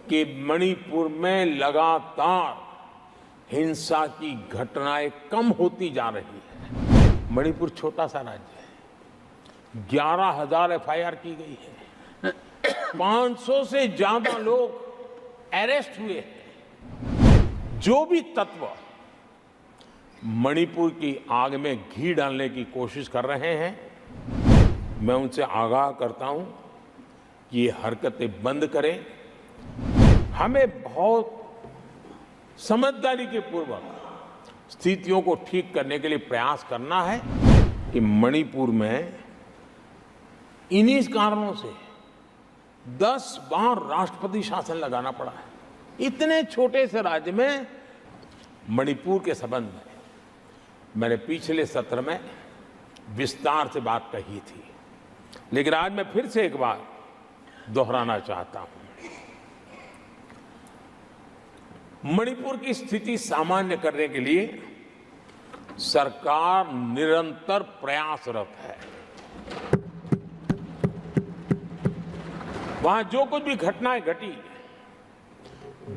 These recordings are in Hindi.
कि मणिपुर में लगातार हिंसा की घटनाएं कम होती जा रही है। मणिपुर छोटा सा राज्य है, 11,000 एफआईआर की गई है, 500 से ज्यादा लोग अरेस्ट हुए हैं। जो भी तत्व मणिपुर की आग में घी डालने की कोशिश कर रहे हैं, मैं उनसे आगाह करता हूं कि ये हरकतें बंद करें। हमें बहुत समझदारी के पूर्वक स्थितियों को ठीक करने के लिए प्रयास करना है कि मणिपुर में इन्हीं कारणों से 10 बार राष्ट्रपति शासन लगाना पड़ा है। इतने छोटे से राज्य में मणिपुर के संबंध में मैंने पिछले सत्र में विस्तार से बात कही थी, लेकिन आज मैं फिर से एक बार दोहराना चाहता हूं। मणिपुर की स्थिति सामान्य करने के लिए सरकार निरंतर प्रयासरत है। वहां जो कुछ भी घटनाएं घटी,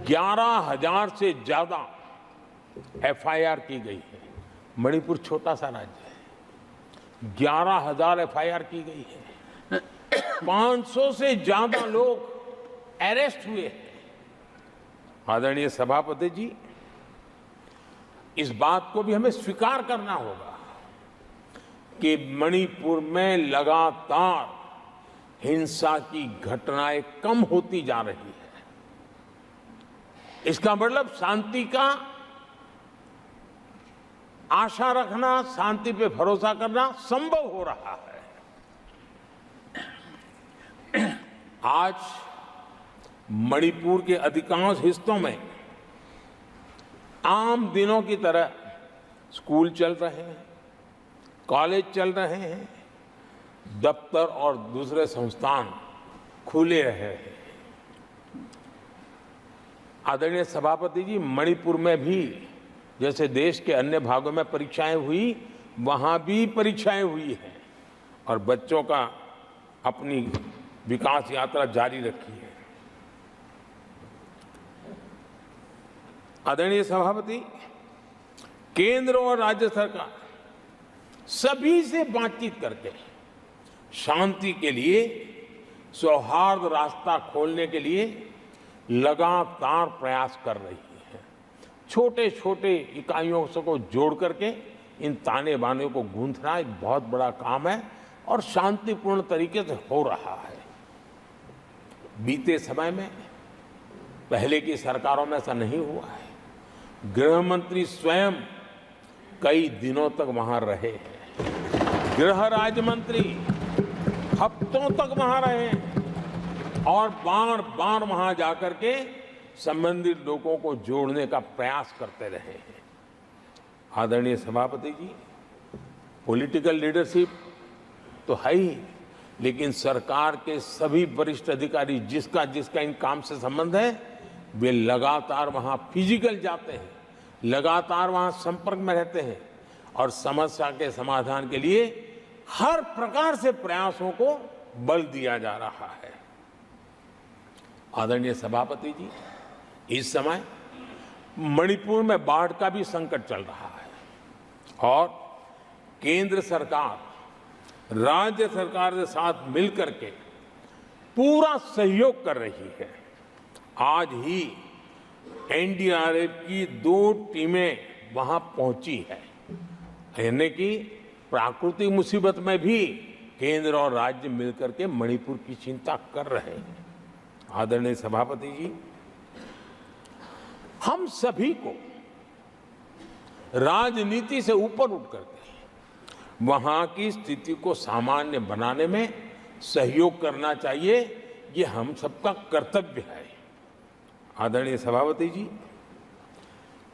11,000 से ज्यादा एफआईआर की गई है। मणिपुर छोटा सा राज्य है, 11,000 एफआईआर की गई है, 500 से ज्यादा लोग अरेस्ट हुए हैं। आदरणीय सभापति जी, इस बात को भी हमें स्वीकार करना होगा कि मणिपुर में लगातार हिंसा की घटनाएं कम होती जा रही है। इसका मतलब शांति का आशा रखना, शांति पे भरोसा करना संभव हो रहा है। आज मणिपुर के अधिकांश हिस्सों में आम दिनों की तरह स्कूल चल रहे हैं, कॉलेज चल रहे हैं, दफ्तर और दूसरे संस्थान खुले रहे हैं। आदरणीय सभापति जी, मणिपुर में भी जैसे देश के अन्य भागों में परीक्षाएं हुई, वहां भी परीक्षाएं हुई हैं और बच्चों का अपनी विकास यात्रा जारी रखी है। आदरणीय सभापति, केंद्र और राज्य सरकार सभी से बातचीत करके शांति के लिए, सौहार्द रास्ता खोलने के लिए लगातार प्रयास कर रही है। छोटे छोटे इकाइयों को जोड़ करके इन ताने बाने को गूंथना एक बहुत बड़ा काम है और शांतिपूर्ण तरीके से हो रहा है। बीते समय में पहले की सरकारों में ऐसा नहीं हुआ है। गृह मंत्री स्वयं कई दिनों तक वहां रहे हैं, गृह राज्य मंत्री हफ्तों तक वहां रहे हैं और बार बार वहां जाकर के संबंधित लोगों को जोड़ने का प्रयास करते रहे हैं। आदरणीय सभापति जी, पॉलिटिकल लीडरशिप तो है ही, लेकिन सरकार के सभी वरिष्ठ अधिकारी जिसका जिसका इन काम से संबंध है, वे लगातार वहां फिजिकल जाते हैं, लगातार वहां संपर्क में रहते हैं और समस्या के समाधान के लिए हर प्रकार से प्रयासों को बल दिया जा रहा है। आदरणीय सभापति जी, इस समय मणिपुर में बाढ़ का भी संकट चल रहा है और केंद्र सरकार राज्य सरकार के साथ मिलकर के पूरा सहयोग कर रही है। आज ही एनडीआरएफ की 2 टीमें वहां पहुंची है, यानी कि प्राकृतिक मुसीबत में भी केंद्र और राज्य मिलकर के मणिपुर की चिंता कर रहे हैं। आदरणीय सभापति जी, हम सभी को राजनीति से ऊपर उठ करके वहां की स्थिति को सामान्य बनाने में सहयोग करना चाहिए। ये हम सबका कर्तव्य है। आदरणीय सभापति जी,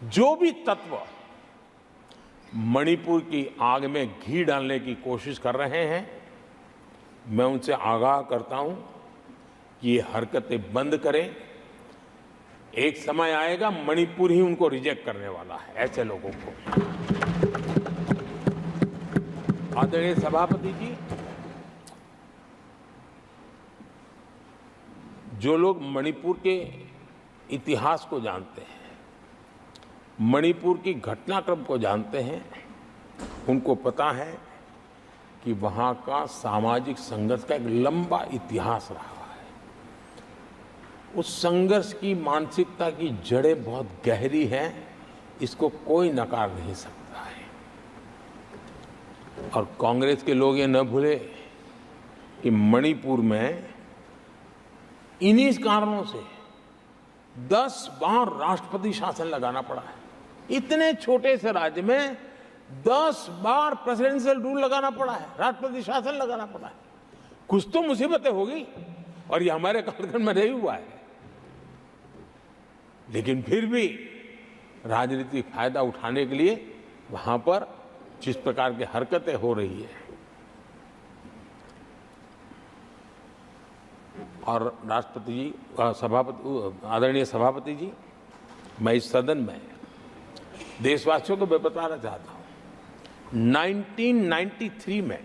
जो भी तत्व मणिपुर की आग में घी डालने की कोशिश कर रहे हैं, मैं उनसे आगाह करता हूं कि ये हरकतें बंद करें। एक समय आएगा मणिपुर ही उनको रिजेक्ट करने वाला है, ऐसे लोगों को। आदरणीय सभापति जी, जो लोग मणिपुर के इतिहास को जानते हैं, मणिपुर की घटनाक्रम को जानते हैं, उनको पता है कि वहाँ का सामाजिक संघर्ष का एक लंबा इतिहास रहा है। उस संघर्ष की मानसिकता की जड़ें बहुत गहरी हैं, इसको कोई नकार नहीं सकता है। और कांग्रेस के लोग ये न भूले कि मणिपुर में इन्हीं कारणों से 10 बार राष्ट्रपति शासन लगाना पड़ा है। इतने छोटे से राज्य में 10 बार प्रेसिडेंशियल रूल लगाना पड़ा है, राष्ट्रपति शासन लगाना पड़ा है। कुछ तो मुसीबतें होगी और ये हमारे कालखंड में नहीं हुआ है, लेकिन फिर भी राजनीतिक फायदा उठाने के लिए वहां पर जिस प्रकार की हरकतें हो रही है, और राष्ट्रपति जी, आदरणीय सभापति जी, मैं इस सदन में देशवासियों को मैं बताना चाहता हूं, 1993 में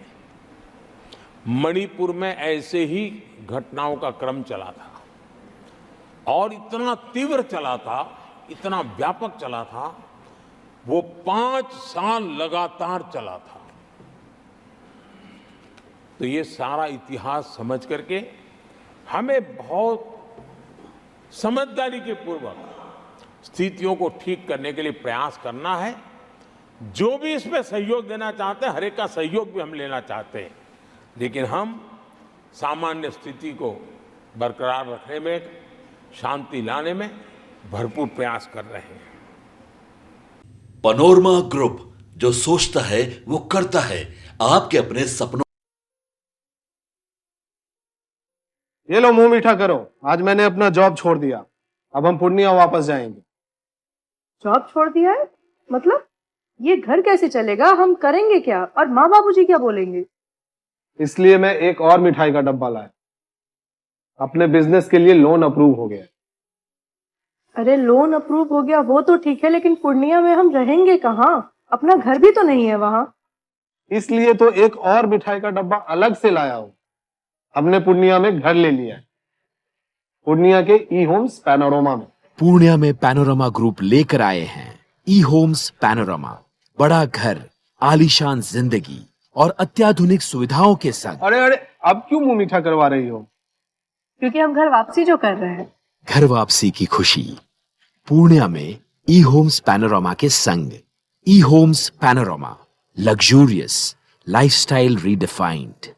मणिपुर में ऐसे ही घटनाओं का क्रम चला था और इतना तीव्र चला था, इतना व्यापक चला था, वो 5 साल लगातार चला था। तो ये सारा इतिहास समझ करके हमें बहुत समझदारी के पूर्वक स्थितियों को ठीक करने के लिए प्रयास करना है। जो भी इसमें सहयोग देना चाहते हैं, हर एक का सहयोग भी हम लेना चाहते हैं, लेकिन हम सामान्य स्थिति को बरकरार रखने में, शांति लाने में भरपूर प्रयास कर रहे हैं। पैनोरमा ग्रुप, जो सोचता है वो करता है। आपके अपने सपनों। ये लो, मुंह मीठा करो। आज मैंने अपना जॉब छोड़ दिया, अब हम पूर्णिया वापस जाएंगे। जॉब छोड़ दिया है? मतलब ये घर कैसे चलेगा? हम करेंगे क्या? और माँ बाबूजी क्या बोलेंगे? इसलिए मैं एक और मिठाई का डब्बा लाया। अपने बिजनेस के लिए लोन अप्रूव हो गया। अरे लोन अप्रूव हो गया वो तो ठीक है, लेकिन पूर्णिया में हम रहेंगे कहाँ? अपना घर भी तो नहीं है वहाँ। इसलिए तो एक और मिठाई का डब्बा अलग से लाया हूँ। हमने पूर्णिया में घर ले लिया है, पूर्णिया के ई होम्स पैनोरमा में। पूर्णिया में पैनोरमा ग्रुप लेकर आए हैं ई होम्स पैनोरमा। बड़ा घर, आलीशान जिंदगी और अत्याधुनिक सुविधाओं के संग। अरे अरे, अब क्यों मुंह मीठा करवा रही हो? क्योंकि हम घर वापसी जो कर रहे हैं। घर वापसी की खुशी पूर्णिया में ई होम्स पैनोरमा के संग। E homes panorama, luxurious lifestyle redefined.